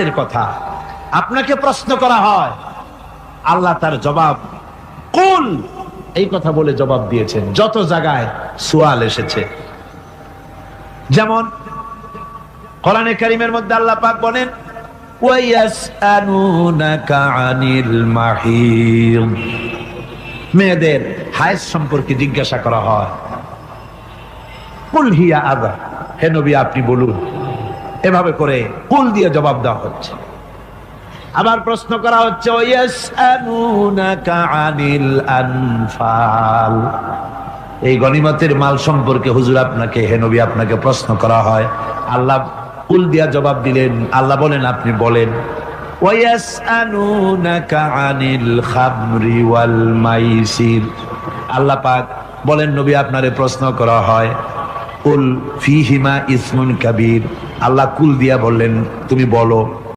এর কথা আপনাকে প্রশ্ন করা হয়, আল্লাহ তার জবাব কুল এই কথা বলে জবাব দিয়েছেন। যত জায়গায় সুয়াল এসেছে, যেমন কোরআনে কারীমের মধ্যে আল্লাহ পাক বলেন ওয়ায়াসআলুনাকা আনিল মাহিদ, মেয়েদের হায়েজ সম্পর্কে জিজ্ঞাসা করা হয়, কুল হিয়া আযা, হে নবী আপনি বলুন। এভাবে করে কুল দিয়ে জবাব দেওয়া হচ্ছে। আবার প্রশ্ন করা হচ্ছে ওয়ায়াসআলুনাকা আনিল আনফাল, এই গনিমতের মাল সম্পর্কে হুজুর আপনাকে, হে নবী আপনাকে প্রশ্ন করা হয়। আল্লাহ কুল দিয়া জবাব দিলেন। আল্লাহ বলেন আপনি বলেন। ওয়ায়াসআলুনাকা আনিল খামরি ওয়াল মাইসির, আল্লাহ পাক বলেন নবী আপনারে প্রশ্ন করা হয় কুল ফীহিমা ইসমুন কাবীর, আল্লাহ কুল দিয়া বললেন তুমি বলো